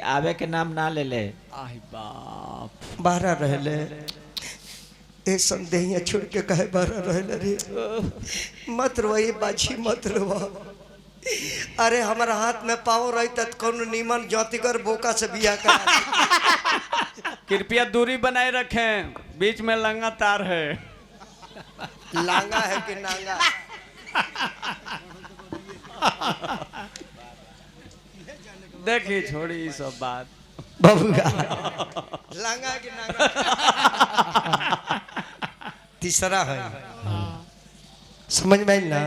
आवे के नाम ना ले ले। आई बाप बाहर रहले ए संदेहिया छोड़ के कहे बाहर रहले रे मत रोई बाछी मत रोवा। अरे हमारा हाथ में पावर रही तक कौन नीमन ज्योतिकर बोका से बिया कर। कृपया दूरी बनाए रखें, बीच में लंगा तार है। लांगा है कि नांगा? देखिए छोड़ी सब बात। बबुआ लांगा है कि नांगा? तीसरा है समझ में आई ना?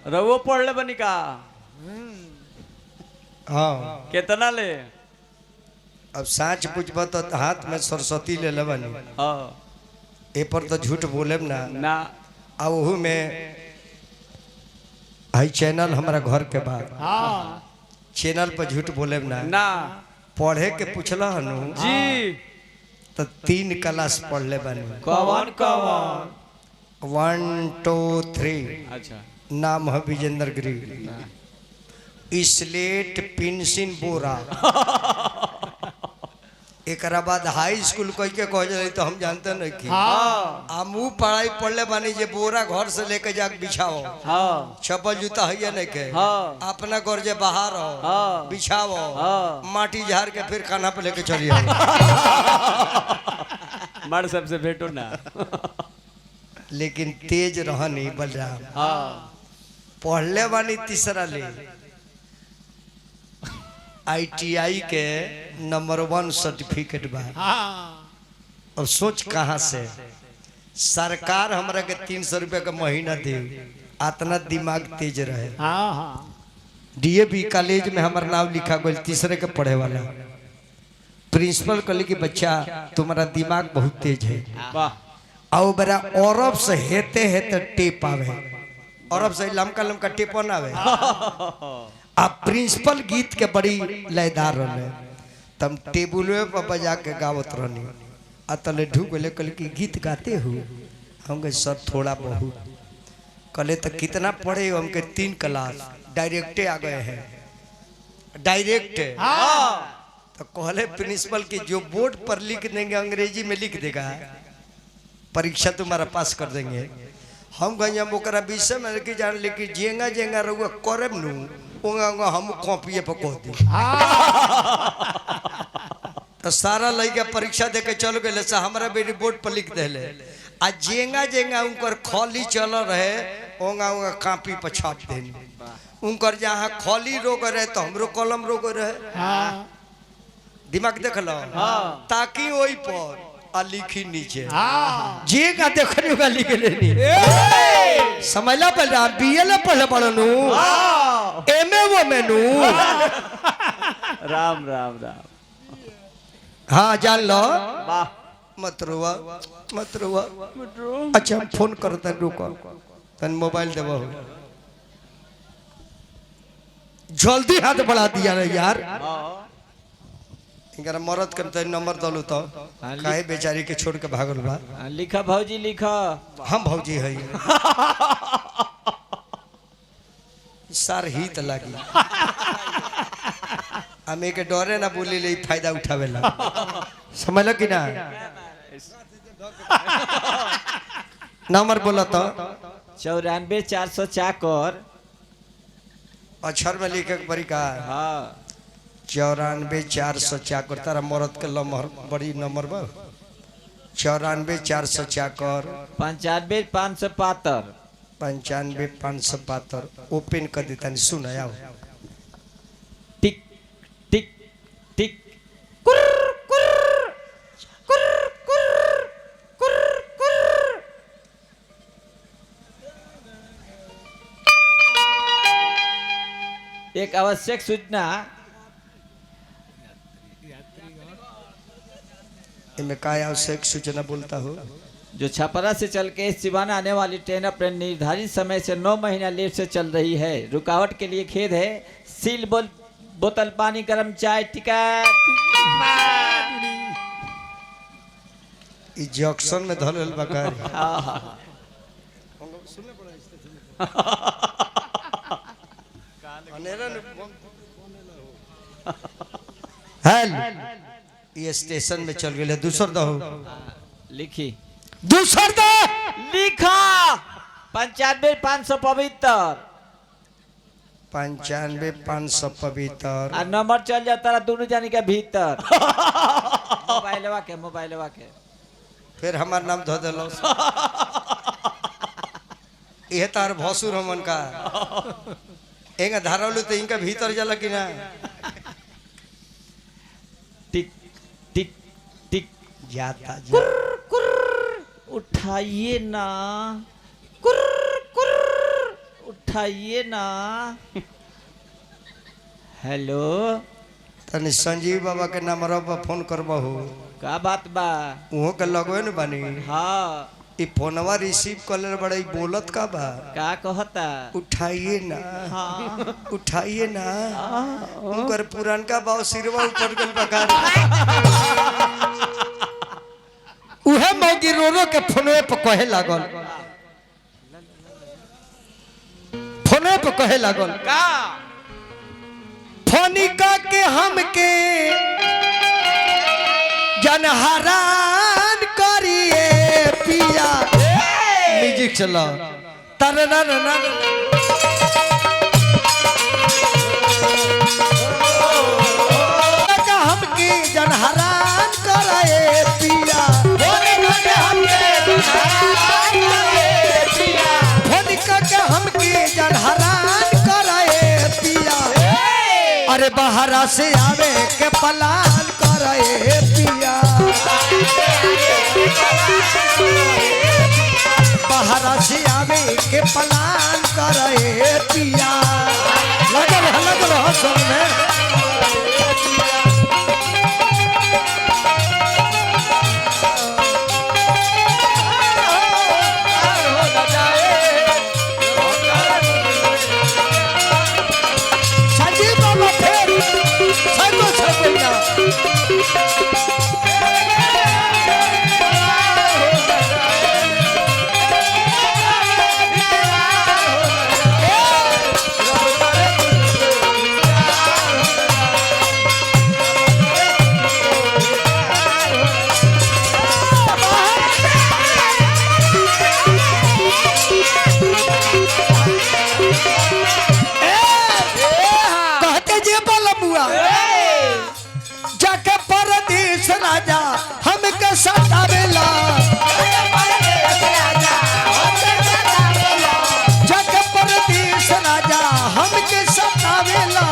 रवो पढ़ ले बनी का। हाँ कितना ले? अब साँच पूछब तो हाथ में सरस्वती ले लेबनी। हाँ ए पर तो झूठ बोले ना ना। अब वहू में हाई चैनल हमारा घर के बाद चैनल पर झूठ बोले ना ना पढ़े के पूछला हनु जी तो 3 क्लास पढ़ ले बनी। कौन कौन? 1 2 3 अच्छा नाम है विजेंद्र गिरी। स्लेट पेंसिल बोरा। एकरा बाद हाई स्कूल कोई के कह जाए तो हम जानते नहीं कि हमू पढ़ाई पढ़ले बानी जे बोरा घर से लेके जाके बिछाओ। हाँ चप्पल जूता है नहीं के हाँ अपना घर जे बाहर हो हाँ बिछाओ हाँ माटी झाड़ के फिर खाना पे लेके चली आओ। मर सबसे भेटो ना। लेकिन तेज रहनी बलराम हाँ पढ़ले बानी तीसरा ले ITI के नंबर 1 सर्टिफिकेट बा। और सोच कहाँ से सरकार हमरा के 300 रुपया का महीना दे इतना दिमाग तेज रहे। DAV कॉलेज में हमारा नाम लिखा गया तीसरे के पढ़े वाला। प्रिंसिपल कहले कि बच्चा तुम्हारा दिमाग बहुत तेज है। वाह और बड़ा औरब से हेते हेते टेप आवे। औरब से लमका लमका टेप ना आवे। अब प्रिंसिपल गीत के बड़ी लयदार रहे तम टेबुल पर बजा के गावत रहनी। अतले ढूक ले कल की गीत गाते हो? हम कहे सर थोड़ा बहुत। कले तो कितना पढ़े? हम के 3 क्लास डायरेक्टे आ गए हैं। डायरेक्ट तो कहले प्रिंसिपल की जो बोर्ड पर लिख देंगे अंग्रेजी में लिख देगा परीक्षा तुम्हारा पास कर देंगे। हम गए हम ओकरा विषय में लेके जान लेके जेंगा जेंगा रहुआ करब नु ओंगा हम कॉपी पर कह दी। तो सारा लइका परीक्षा दे के चल गए से हमारा बेटी बोर्ड पर लिख देले आ जेंगा जेंगा उनकर खली चल रहे ओंगा ओंगा कॉपी पर छाप देनी। उनकर जहाँ खली रोक रहे तो हमरो कलम रोक रहे। दिमाग देख लो ताकि वही पर आ लिखी नीचे जे का देखनी होगा लिख लेनी। समझला पहले BL पढ़ले पढ़नु MA वो मेनू। राम राम राम। हाँ जान लो वाह मत रोवा मत रोवा। अच्छा हम फोन करते रुको तन मोबाइल देवो जल्दी हाथ बढ़ा दिया रे यार। इनका मरद करते नंबर दलू तो काहे बेचारी के छोड़ के भागल बा। लिखा भौजी लिखा। हम भौजी है सार हित लगी हमें के डरे ना बोली ले फायदा उठावे ला। समझ लो कि ना? नंबर बोला तो 94 400 चाकर। अक्षर में लिखे बड़ी का हाँ 94 400 चाकर। तारा मरद के लमहर बड़ी नंबर बा 94 400 चाकर 95 575। 95 575 ओपन कर देता नहीं सुन आओ। टिक टिक टिक कुर कुर कुर कुर कुर कुर। एक आवश्यक सूचना। इनमें काय आवश्यक सूचना बोलता हो? जो छपरा से चल के सिवान आने वाली ट्रेन अपने निर्धारित समय से 9 महीना लेट से चल रही है। रुकावट के लिए खेद है। सील बोतल पानी गर्म चाय टिकट। जंक्शन में धल बकार हेल ये स्टेशन में चल गए दूसर दो लिखी दूसर दो लिखा 95,575 95,500 पवित्र आ नंबर चल जाता रहा दोनों जानी के भीतर मोबाइलवा के फिर हमार नाम धो दिलो ये तार भसुर हमन का एंगा धारवलू तो इनका भीतर जाला कि ना टिक टिक टिक जाता जा उठाइए ना उठाइए ना हेलो तनी संजीव बाबा के नंबर पर फोन करबहू का बात बा उहो के लगवे न बानी हाँ ई फोनवा रिसीव कर ले बड़ा बोलत का बा का कहता उठाइए ना हाँ उठाइए ना उनकर पुरानका बाव सिरवा ऊपर गल बकार उहे मौगी रो रो के फोनवे पे कहे लागल फोनवे पे कहे लागल का फोनिका के हमके जनहरान करिए पिया म्यूजिक चला तर हमके जनहरान करे पिया फोनिका के हमके जनहरान करे पिया अरे बहरा से आवे के पलान करे पिया बहरा से आवे के पलान करे पिया लगल हसन में संजीव बाबा फिर सको ना कहते जे बलमुआ जाके परदेश राजा हमके सतावेला जाके परदेश राजा हमके सतावेला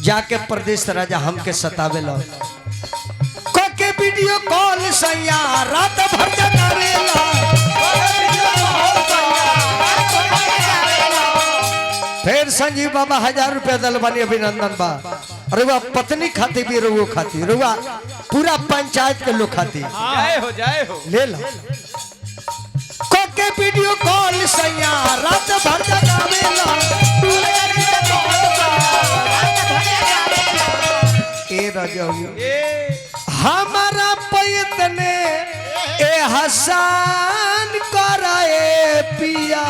जाके परदेश राजा हमके सतावेला के वीडियो कॉल सैया रात भर जगावेला फिर संजीव बाबा 1000 रुपया दल बनी अभिनंदन बा रुआ पत्नी खाती भी रुआ खाती रुआ पूरा पंचायत के लोग खाती जाए हो ले लो के वीडियो कॉल सैया रात भर जगावेला ए राजा हमारा पैतने ए हसान कराए पिया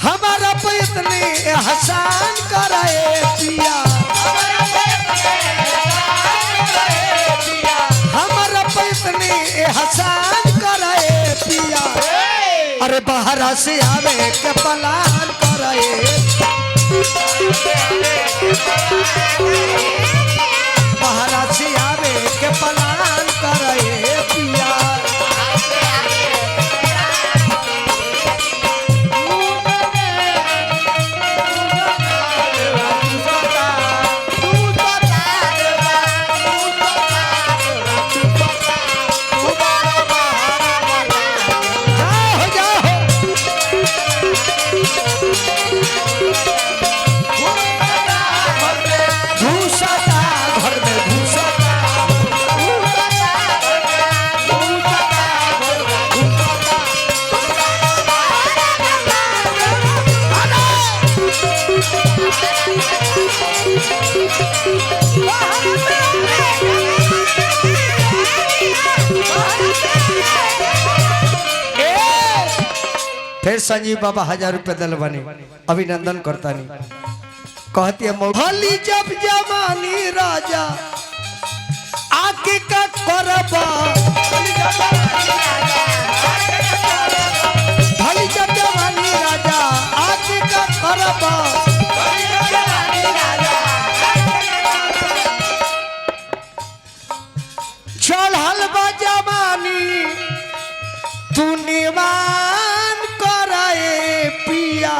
हमारा पैतने ए हसान कराए पिया हमारा पैतने ए हसान कराए पिया अरे बाहरा से आवे के पलान कराए बाहरा से आवे के पलान करे पिया घुसता घर में घुसता फिर संजीव बाबा 1000 रुपये दल बने, अभिनंदन करता नहीं। कहती है भली जब जमानी राजा आके का करबा, भली जब जमानी राजा आके का करबा, चढ़ल बा जमानी तू निवान कराए पिया,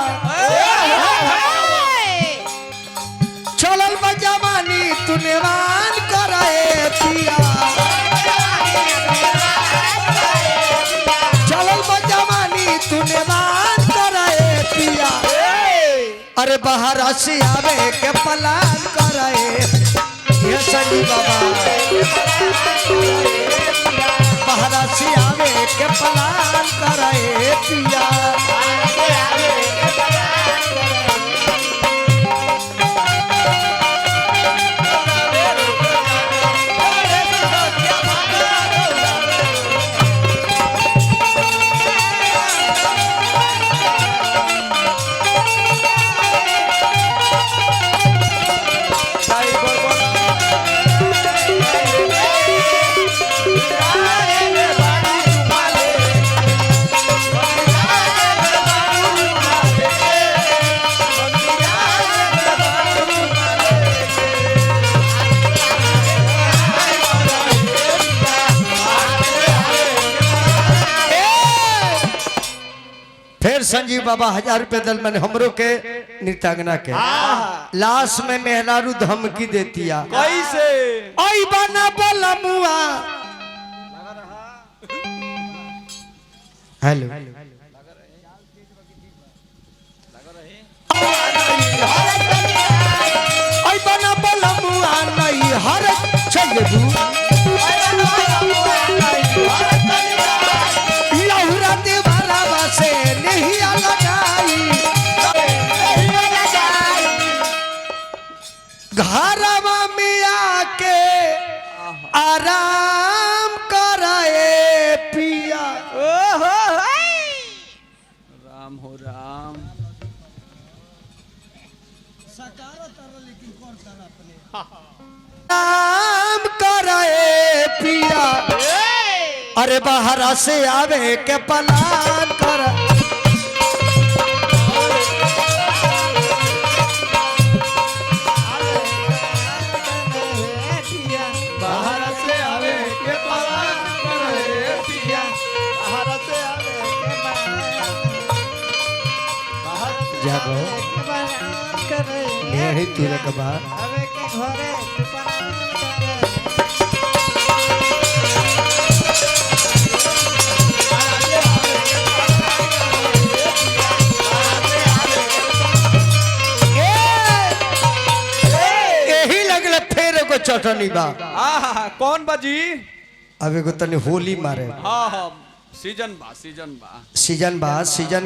चलल बा जमानी तू निवान कराए पिया, चलल बा जमानी तू निवान कराए पिया, अरे बाहर से आवे के पलान कराए ये संजीव बाबा, बाहर से आवे के पलान कराए पिया, फिर संजीव बाबा 1000 रुपये दल मैंने हमरो के नृत्यांगना के लास्ट में मेहरारू धमकी देतिया कैसे ओई बना बलमुआ, हेलो ओई बना बलमुआ नहीं हर चलबू, लहुरा देवाला से नहीं लगाई, घरवा में आके आराम कराए पिया, राम हो राम आराम कराए पिया, अरे बाहर से आवे के पलान कर, बाहर से आवे के पलान करे पिया, बाहर से आवे के जागो यही तुरक बात यही लगल फेर एगो चटनी बा, कौन बाजी? अब एगो तनी होली मारे हाँ हाँ सीजन बा सीजन